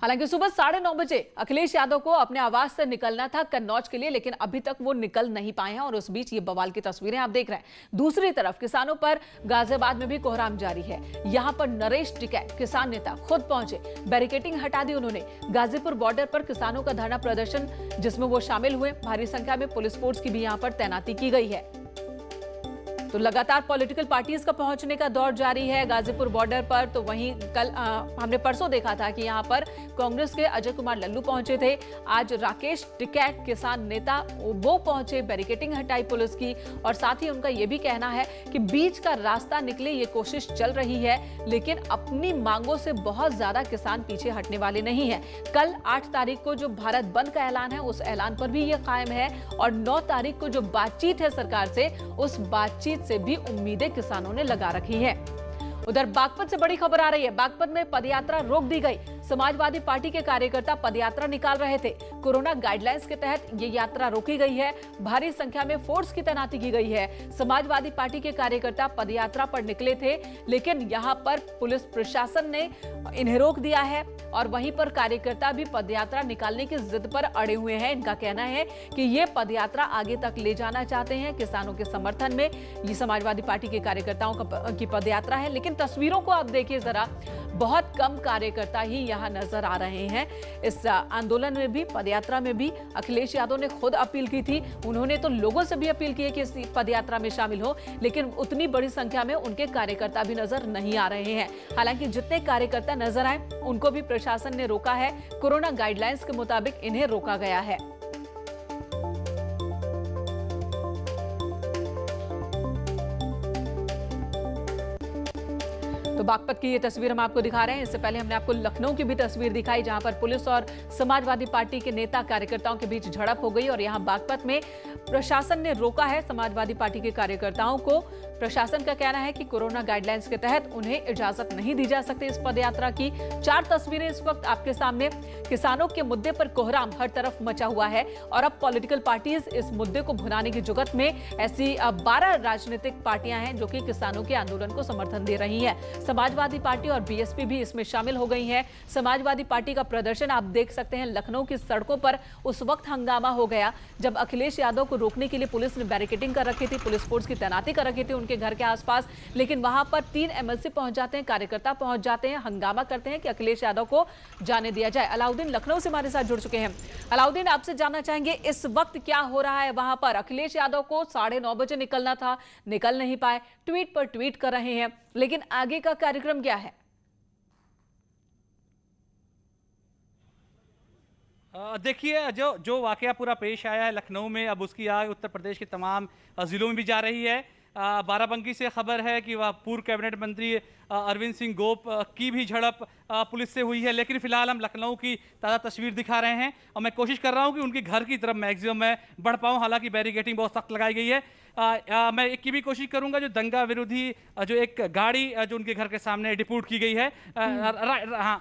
हालांकि सुबह 9:30 बजे अखिलेश यादव को अपने आवास से निकलना था कन्नौज के लिए, लेकिन अभी तक वो निकल नहीं पाए हैं और उस बीच ये बवाल की तस्वीरें आप देख रहे हैं। दूसरी तरफ किसानों पर गाजियाबाद में भी कोहराम जारी है। यहां पर नरेश टिकैत किसान नेता खुद पहुंचे, बैरिकेडिंग हटा दी उन्होंने। गाजीपुर बॉर्डर पर किसानों का धरना प्रदर्शन जिसमें वो शामिल हुए, भारी संख्या में पुलिस फोर्स की भी यहां पर तैनाती की गई है। तो लगातार पॉलिटिकल पार्टीज का पहुंचने का दौर जारी है गाजीपुर बॉर्डर पर। तो वहीं कल हमने परसों देखा था कि यहां पर कांग्रेस के अजय कुमार लल्लू पहुंचे थे। आज राकेश टिकैत किसान नेता वो पहुंचे, बैरिकेडिंग हटाई पुलिस की, और साथ ही उनका यह भी कहना है कि बीच का रास्ता निकले ये कोशिश चल रही है, लेकिन अपनी मांगों से बहुत ज्यादा किसान पीछे हटने वाले नहीं है। कल 8 तारीख को जो भारत बंद का ऐलान है उस ऐलान पर भी ये कायम है, और 9 तारीख को जो बातचीत है सरकार से, उस बातचीत से भी उम्मीदें किसानों ने लगा रखी है। उधर बागपत से बड़ी खबर आ रही है। बागपत में पदयात्रा रोक दी गई। समाजवादी पार्टी के कार्यकर्ता पदयात्रा निकाल रहे थे। कोरोना गाइडलाइंस के तहत ये यात्रा रोकी गई है। भारी संख्या में फोर्स की तैनाती की गई है। समाजवादी पार्टी के कार्यकर्ता पदयात्रा पर निकले थे, लेकिन यहां पर पुलिस प्रशासन ने इन्हें रोक दिया है, और वहीं पर कार्यकर्ता भी पदयात्रा निकालने की जिद पर अड़े हुए हैं। इनका कहना है कि ये पदयात्रा आगे तक ले जाना चाहते हैं किसानों के समर्थन में। ये समाजवादी पार्टी के कार्यकर्ताओं की पदयात्रा है, लेकिन तस्वीरों को आप देखिए जरा, बहुत कम कार्यकर्ता ही यहां नजर आ रहे हैं। इस आंदोलन में भी, पदयात्रा में भी अखिलेश यादव ने खुद अपील की थी। उन्होंने तो लोगों से भी अपील की है कि इस पदयात्रा में शामिल हो, लेकिन उतनी बड़ी संख्या में उनके कार्यकर्ता भी नजर नहीं आ रहे हैं। हालांकि जितने कार्यकर्ता नजर आए उनको भी प्रशासन ने रोका है। कोरोना गाइडलाइंस के मुताबिक इन्हें रोका गया है। तो बागपत की ये तस्वीर हम आपको दिखा रहे हैं। इससे पहले हमने आपको लखनऊ की भी तस्वीर दिखाई, जहां पर पुलिस और समाजवादी पार्टी के नेता कार्यकर्ताओं के बीच झड़प हो गई, और यहां बागपत में प्रशासन ने रोका है समाजवादी पार्टी के कार्यकर्ताओं को। प्रशासन का कहना है कि कोरोना गाइडलाइंस के तहत उन्हें इजाजत नहीं दी जा सकती इस पदयात्रा की। 4 तस्वीरें इस वक्त आपके सामने। किसानों के मुद्दे पर कोहराम हर तरफ मचा हुआ है, और अब पॉलिटिकल पार्टीज इस मुद्दे को भुनाने की जुगत में ऐसी 12 राजनीतिक पार्टियां हैं जो कि किसानों के आंदोलन को समर्थन दे रही है। समाजवादी पार्टी और बीएसपी भी इसमें शामिल हो गई है। समाजवादी पार्टी का प्रदर्शन आप देख सकते हैं। लखनऊ की सड़कों पर उस वक्त हंगामा हो गया जब अखिलेश यादव को रोकने के लिए पुलिस ने बैरिकेडिंग कर रखी थी, पुलिस फोर्स की तैनाती कर रखी थी उनके घर के आसपास, लेकिन वहां पर 3 एमएलसी पहुंच जाते हैं, कार्यकर्ता पहुंच जाते हैं, हंगामा करते हैं कि अखिलेश यादव को जाने दिया जाए। अलाउद्दीन लखनऊ से हमारे साथ जुड़ चुके हैं। अलाउद्दीन, आपसे जानना चाहेंगे इस वक्त क्या हो रहा है वहां पर। अखिलेश यादव को 9:30 बजे निकलना था, निकल नहीं पाए, ट्वीट पर ट्वीट कर रहे हैं, लेकिन आगे का कार्यक्रम क्या है? देखिए, जो वाकया पूरा पेश आया है लखनऊ में, अब उसकी आग उत्तर प्रदेश के तमाम ज़िलों में भी जा रही है। बाराबंकी से खबर है कि वह पूर्व कैबिनेट मंत्री अरविंद सिंह गोप की भी झड़प पुलिस से हुई है, लेकिन फिलहाल हम लखनऊ की ताज़ा तस्वीर दिखा रहे हैं, और मैं कोशिश कर रहा हूं कि उनके घर की तरफ मैक्सिमम मैं बढ़ पाऊं। हालांकि बैरिकेडिंग बहुत सख्त लगाई गई है। मैं एक की भी कोशिश करूंगा, जो दंगा विरोधी जो एक गाड़ी जो उनके घर के सामने डिपोट की गई है, हाँ,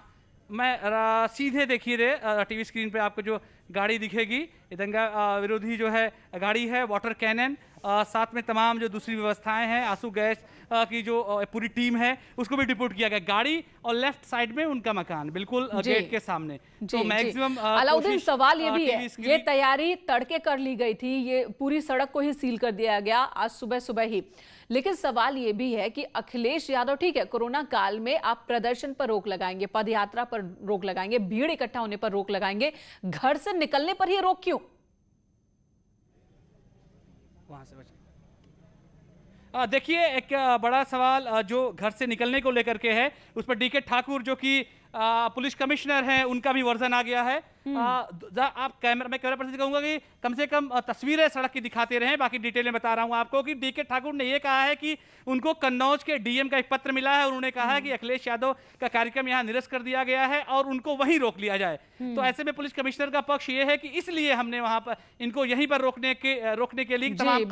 मैं सीधे देखिए टीवी स्क्रीन पे आपको जो गाड़ी दिखेगी, ये दंगा विरोधी जो है गाड़ी है, वाटर कैनन, साथ में तमाम जो दूसरी व्यवस्थाएं हैं, आंसू गैस की जो पूरी टीम है, उसको भी डिपोट किया गया। गाड़ी और लेफ्ट साइड में उनका मकान बिल्कुल गेट के सामने। तो मैक्सिमम अलाउद्दीन, सवाल ये भी है, ये तैयारी तड़के कर ली गई थी, ये पूरी सड़क को ही सील कर दिया गया आज सुबह सुबह ही, लेकिन सवाल ये भी है कि अखिलेश यादव, ठीक है, कोरोना काल में आप प्रदर्शन पर रोक लगाएंगे, पदयात्रा पर रोक लगाएंगे, भीड़ इकट्ठा होने पर रोक लगाएंगे, घर से निकलने पर ही रोक क्यों? वहां से देखिए, एक बड़ा सवाल जो घर से निकलने को लेकर के है, उस पर डीके ठाकुर जो कि पुलिस कमिश्नर हैं, उनका भी वर्जन आ गया है। आप मैं कैमरा पर्सन से कहूंगा कि कम से कम तस्वीरें सड़क की दिखाते रहें, बाकी डिटेल में बता रहा हूं आपको कि डीके ठाकुर ने यह कहा है कि उनको कन्नौज के डीएम का एक पत्र मिला है, और उन्होंने कहा है कि अखिलेश यादव का कार्यक्रम यहां निरस्त कर दिया गया है और उनको वहीं रोक लिया जाए। तो ऐसे में पुलिस कमिश्नर का पक्ष यह है कि इसलिए हमने वहां पर इनको यहीं पर रोकने के लिए तमाम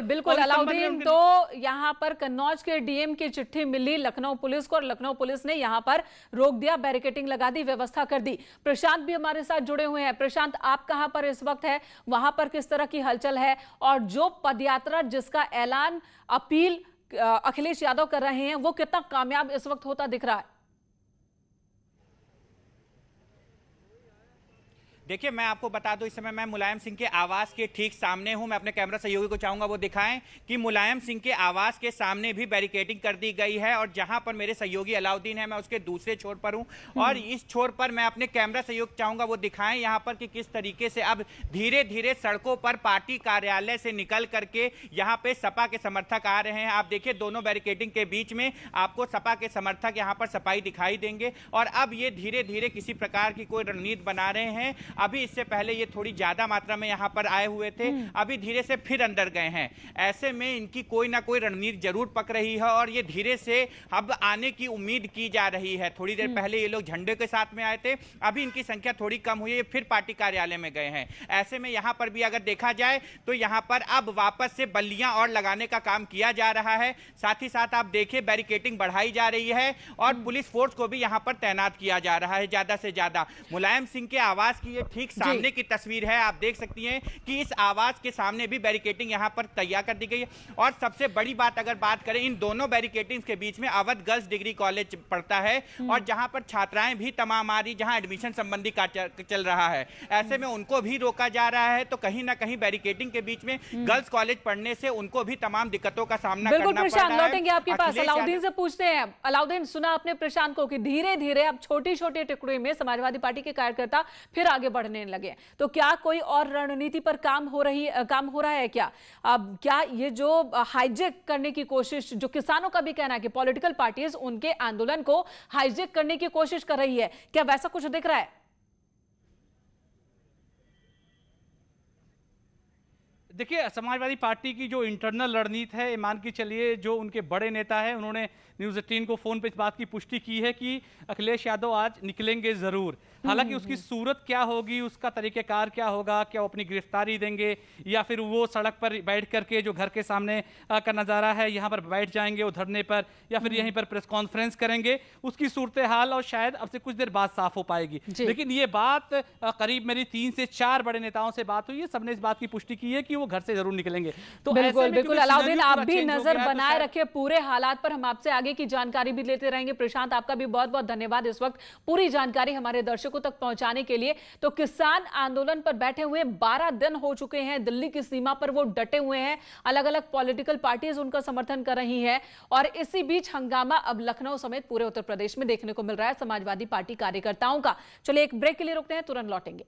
बिल्कुल अलाउद्दीन, तो यहां पर कन्नौज के डीएम की चिट्ठी मिली लखनऊ पुलिस को, और लखनऊ पुलिस ने यहां पर रोक दिया, बैरिकेडिंग लगा दी, व्यवस्था कर दी। प्रशांत भी हमारे साथ जुड़े हुए हैं। प्रशांत, आप कहां पर इस वक्त है, वहां पर किस तरह की हलचल है, और जो पदयात्रा जिसका ऐलान अपील अखिलेश यादव कर रहे हैं वो कितना कामयाब इस वक्त होता दिख रहा है? देखिए, मैं आपको बता दूं, इस समय मैं मुलायम सिंह के आवास के ठीक सामने हूं। मैं अपने कैमरा सहयोगी को चाहूंगा वो दिखाएं कि मुलायम सिंह के आवास के सामने भी बैरिकेडिंग कर दी गई है और जहां पर मेरे सहयोगी अलाउद्दीन है, मैं उसके दूसरे छोर पर हूं और इस छोर पर मैं अपने कैमरा सहयोग चाहूंगा वो दिखाएं यहां पर कि किस तरीके से अब धीरे धीरे सड़कों पर पार्टी कार्यालय से निकल करके यहां पे सपा के समर्थक आ रहे हैं। आप देखिए, दोनों बैरिकेडिंग के बीच में आपको सपा के समर्थक यहां पर सफाई दिखाई देंगे और अब ये धीरे धीरे किसी प्रकार की कोई रणनीति बना रहे हैं। अभी इससे पहले ये थोड़ी ज्यादा मात्रा में यहां पर आए हुए थे, अभी धीरे से फिर अंदर गए हैं। ऐसे में इनकी कोई ना कोई रणनीति जरूर पक रही है और ये धीरे से अब आने की उम्मीद की जा रही है। थोड़ी देर पहले ये लोग झंडे के साथ में आए थे, अभी इनकी संख्या थोड़ी कम हुई है, फिर पार्टी कार्यालय में गए हैं। ऐसे में यहां पर भी अगर देखा जाए तो यहां पर अब वापस से बल्लियां और लगाने का काम किया जा रहा है। साथ ही साथ आप देखिए, बैरिकेडिंग बढ़ाई जा रही है और पुलिस फोर्स को भी यहां पर तैनात किया जा रहा है ज्यादा से ज्यादा। मुलायम सिंह के आवास की ये ठीक सामने की तस्वीर है। आप देख सकती हैं कि इस आवास के सामने भी बैरिकेडिंग यहां पर तैयार कर दी गई है और सबसे बड़ी बात अगर बात करें, इन दोनों बैरिकेडिंग के बीच में अवध गर्ल्स डिग्री कॉलेज पड़ता है और जहां पर छात्राएं भी तमाम आ रही, जहां एडमिशन संबंधी कार्य चल रहा है। ऐसे में उनको भी रोका जा रहा है, तो कहीं ना कहीं बैरिकेडिंग के बीच में गर्ल्स कॉलेज पढ़ने से उनको भी तमाम दिक्कतों का सामना करना पड़ रहा है। लौटेंगे आपके पास, अलाउद्दीन से पूछते हैं। अलाउद्दीन, सुना आपने प्रशांत को कि धीरे धीरे अब छोटी छोटी टुकड़े में समाजवादी पार्टी के कार्यकर्ता फिर आगे बढ़ने लगे, तो क्या कोई और रणनीति पर काम हो रहा है क्या? अब क्या ये जो हाईजेक करने की कोशिश, जो किसानों का भी कहना है कि पॉलिटिकल पार्टीज उनके आंदोलन को हाईजेक करने की कोशिश कर रही है, क्या वैसा कुछ दिख रहा है? देखिए, समाजवादी पार्टी की जो इंटरनल रणनीति है, मान के चलिए जो उनके बड़े नेता है उन्होंने न्यूज़ 18 को फोन पे इस बात की पुष्टि की है कि अखिलेश यादव आज निकलेंगे जरूर। हालांकि उसकी सूरत क्या होगी, उसका तरीकेकार क्या होगा, क्या वो अपनी गिरफ्तारी देंगे या फिर वो सड़क पर बैठ करके जो घर के सामने का नज़ारा है यहाँ पर बैठ जाएंगे वो धरने पर, या फिर यहीं पर प्रेस कॉन्फ्रेंस करेंगे, उसकी सूरत हाल और शायद अब से कुछ देर बाद साफ हो पाएगी। लेकिन ये बात करीब मेरी 3 से 4 बड़े नेताओं से बात हुई है, सबने इस बात की पुष्टि की है कि वो घर से जरूर निकलेंगे। तो बिल्कुल बिल्कुल अलाउद्दीन, आप भी नजर बनाए रखिए पूरे हालात पर, हम आपसे आगे की जानकारी भी लेते रहेंगे। प्रशांत, आपका भी बहुत बहुत धन्यवाद इस वक्त पूरी जानकारी हमारे दर्शकों तक पहुंचाने के लिए। तो किसान आंदोलन पर बैठे हुए 12 दिन हो चुके हैं, दिल्ली की सीमा पर वो डटे हुए हैं, अलग अलग पॉलिटिकल पार्टीज उनका समर्थन कर रही है और इसी बीच हंगामा अब लखनऊ समेत पूरे उत्तर प्रदेश में देखने को मिल रहा है समाजवादी पार्टी कार्यकर्ताओं का। चलिए एक ब्रेक के लिए रुकते हैं, तुरंत लौटेंगे।